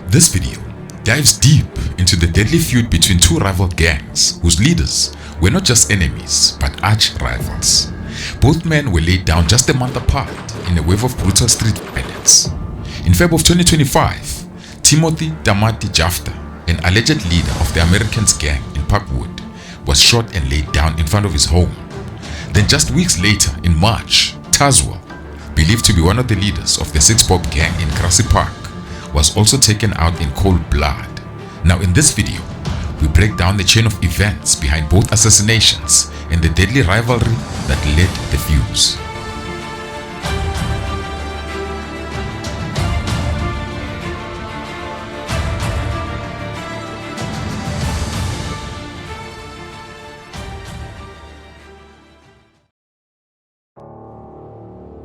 This video dives deep into the deadly feud between two rival gangs whose leaders were not just enemies but arch rivals. Both men were laid down just a month apart in a wave of brutal street violence. In February of 2025, Tamatie Jaftha, an alleged leader of the Americans gang in Parkwood, was shot and laid down in front of his home. Then just weeks later, in March, Taswell, believed to be one of the leaders of the SixB gang in Grassy Park, was also taken out in cold blood. Now in this video, we break down the chain of events behind both assassinations and the deadly rivalry that led the fuse.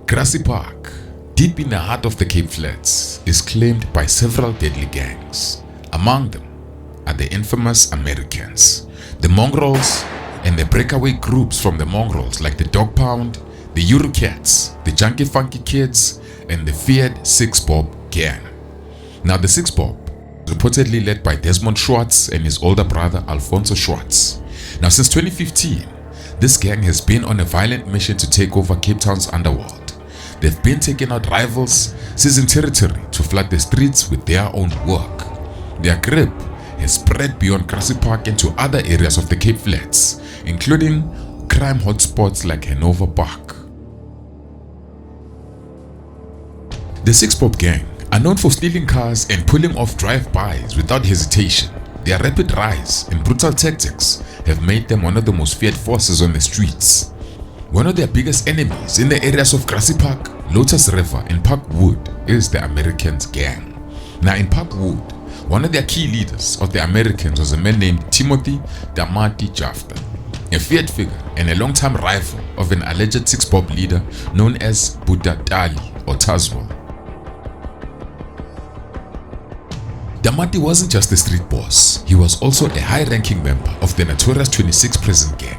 Grassy Park, deep in the heart of the Cape Flats, is claimed by several deadly gangs. Among them are the infamous Americans, the Mongrels, and the breakaway groups from the Mongrels like the Dog Pound, the Eurocats, the Junkie Funky Kids, and the feared SixB gang. Now the SixB, reportedly led by Desmond Schwartz and his older brother Alfonso Schwartz. Now since 2015, this gang has been on a violent mission to take over Cape Town's underworld. They've been taking out rivals, seizing territory to flood the streets with their own work. Their grip has spread beyond Grassy Park into other areas of the Cape Flats, including crime hotspots like Hanover Park. The SixB gang are known for stealing cars and pulling off drive-bys without hesitation. Their rapid rise and brutal tactics have made them one of the most feared forces on the streets. One of their biggest enemies in the areas of Grassy Park, Lotus River, and Parkwood is the Americans gang. Now in Parkwood, one of their key leaders of the Americans was a man named Tamatie Jaftha, a feared figure and a long-time rival of an alleged SixB leader known as Boeta Dali or Taswell. Damatie wasn't just a street boss, he was also a high-ranking member of the notorious 26 prison gang.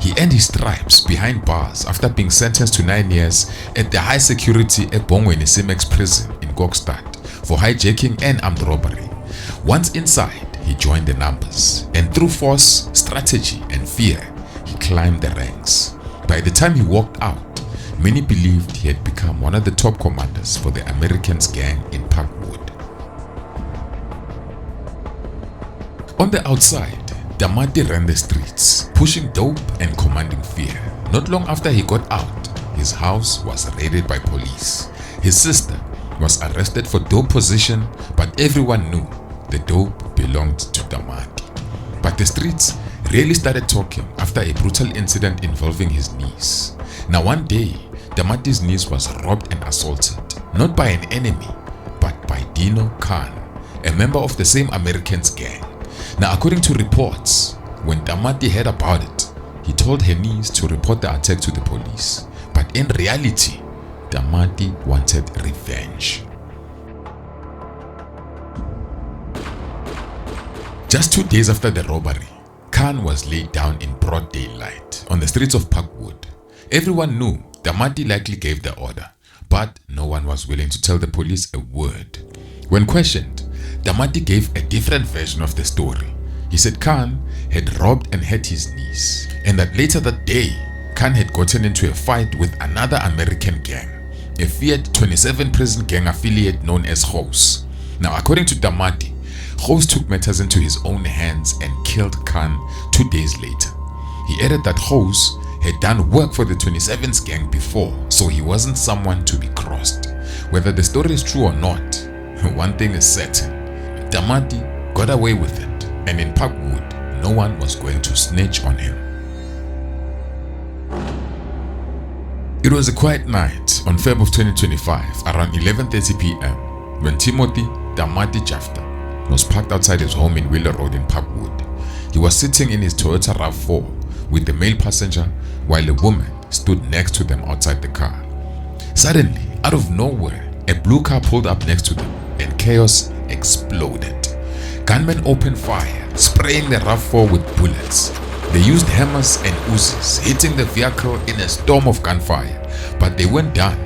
He earned his stripes behind bars after being sentenced to 9 years at the high-security Ebongweni Simex prison in Kokstad for hijacking and armed robbery. Once inside, he joined the numbers, and through force, strategy, and fear, he climbed the ranks. By the time he walked out, many believed he had become one of the top commanders for the Americans gang in Parkwood. On the outside, Damatie ran the streets, pushing dope and commanding fear. Not long after he got out, his house was raided by police. His sister was arrested for dope possession, but everyone knew the dope belonged to Damatie. But the streets really started talking after a brutal incident involving his niece. Now one day, Damatie's niece was robbed and assaulted, not by an enemy, but by Dino Khan, a member of the same Americans gang. Now according to reports, when Tamatie heard about it, he told her niece to report the attack to the police. But in reality, Tamatie wanted revenge. Just 2 days after the robbery, Khan was laid down in broad daylight on the streets of Parkwood. Everyone knew Tamatie likely gave the order, but no one was willing to tell the police a word. When questioned, Tamatie gave a different version of the story. He said Khan had robbed and hurt his niece, and that later that day, Khan had gotten into a fight with another American gang, a feared 27 prison gang affiliate known as Ghost. Now according to Tamatie, Ghost took matters into his own hands and killed Khan 2 days later. He added that Ghost had done work for the 27's gang before, so he wasn't someone to be crossed. Whether the story is true or not, one thing is certain, Tamatie got away with it, and in Parkwood, no one was going to snitch on him. It was a quiet night on Feb of 2025 around 11:30 p.m. when Tamatie Jaftha was parked outside his home in Wheeler Road in Parkwood. He was sitting in his Toyota RAV4 with the male passenger while a woman stood next to them outside the car. Suddenly, out of nowhere, a blue car pulled up next to them and chaos exploded. Gunmen opened fire, spraying the RAV4 with bullets. They used hammers and Uzis, hitting the vehicle in a storm of gunfire. But they weren't done.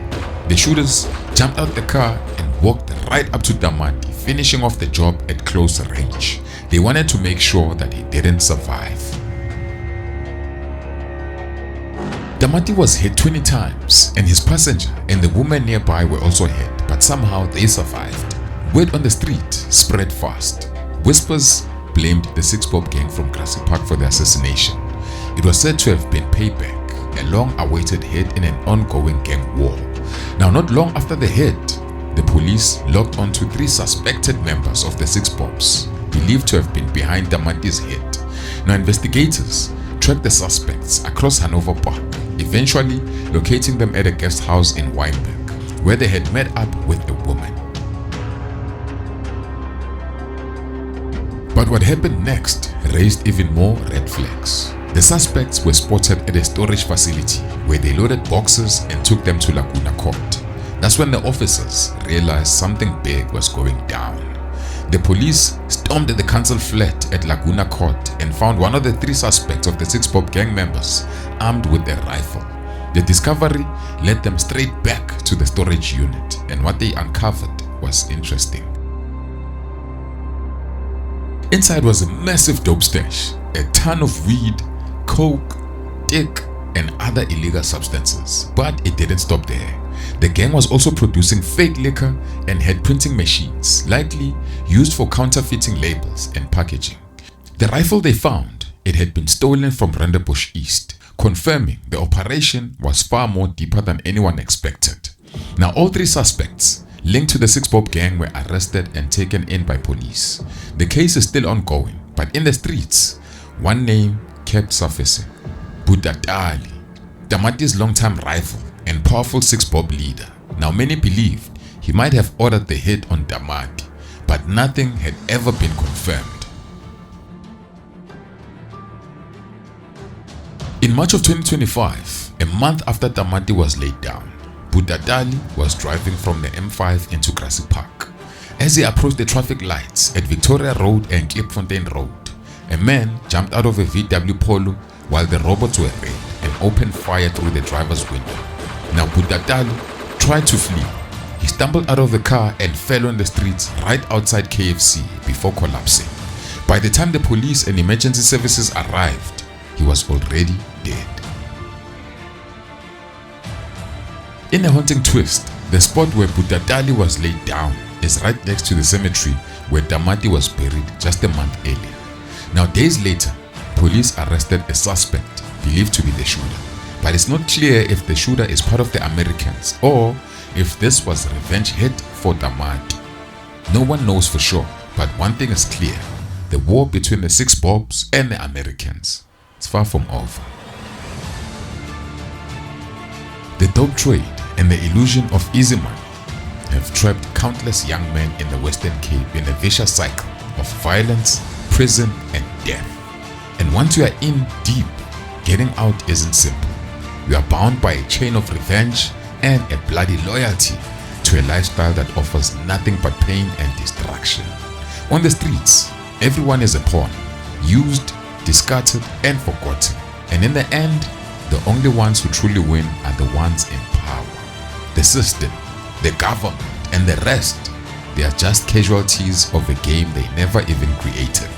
The shooters jumped out the car and walked right up to Damati, finishing off the job at close range. They wanted to make sure that he didn't survive. Damati was hit 20 times, and his passenger and the woman nearby were also hit, but somehow they survived. Word on the street spread fast. Whispers blamed the SixB gang from Grassy Park for the assassination. It was said to have been payback, a long-awaited hit in an ongoing gang war. Now, not long after the hit, the police locked onto 3 suspected members of the SixB, believed to have been behind Damati's hit. Now, investigators tracked the suspects across Hanover Park, eventually locating them at a guest house in Wynberg, where they had met up with a woman. But what happened next raised even more red flags. The suspects were spotted at a storage facility where they loaded boxes and took them to Laguna Court. That's when the officers realized something big was going down. The police stormed the council flat at Laguna Court and found one of the 3 suspects of the SixB gang members armed with a rifle. The discovery led them straight back to the storage unit, and what they uncovered was interesting. Inside was a massive dope stash, a ton of weed, coke, dick, and other illegal substances. But it didn't stop there. The gang was also producing fake liquor and had printing machines, likely used for counterfeiting labels and packaging. The rifle they found, it had been stolen from Rondebosch East, confirming the operation was far more deeper than anyone expected. Now, all 3 suspects linked to the SixB gang were arrested and taken in by police. The case is still ongoing, but in the streets, one name kept surfacing: Boeta Dali, Damati's longtime rival and powerful SixB leader. Now, many believed he might have ordered the hit on Damati, but nothing had ever been confirmed. In March of 2025, a month after Tamati was laid down, Boeta Dali was driving from the M5 into Grassy Park. As he approached the traffic lights at Victoria Road and Klipfontein Road, a man jumped out of a VW Polo while the robots were red and opened fire through the driver's window. Now, Boeta Dali tried to flee. He stumbled out of the car and fell on the streets right outside KFC before collapsing. By the time the police and emergency services arrived, he was already dead. In a haunting twist, the spot where Boeta Dali was laid down is right next to the cemetery where Damati was buried just a month earlier. Now, days later, police arrested a suspect believed to be the shooter, but it's not clear if the shooter is part of the Americans or if this was a revenge hit for Damati. No one knows for sure, but one thing is clear: the war between the SixB and the Americans is far from over. The dope trade and the illusion of easy money have trapped countless young men in the Western Cape in a vicious cycle of violence, prison, and death. And once you are in deep, getting out isn't simple. You are bound by a chain of revenge and a bloody loyalty to a lifestyle that offers nothing but pain and destruction. On the streets, everyone is a pawn, used, discarded, and forgotten. And in the end, the only ones who truly win are the ones in power. The system, the government, and the rest, they are just casualties of a game they never even created.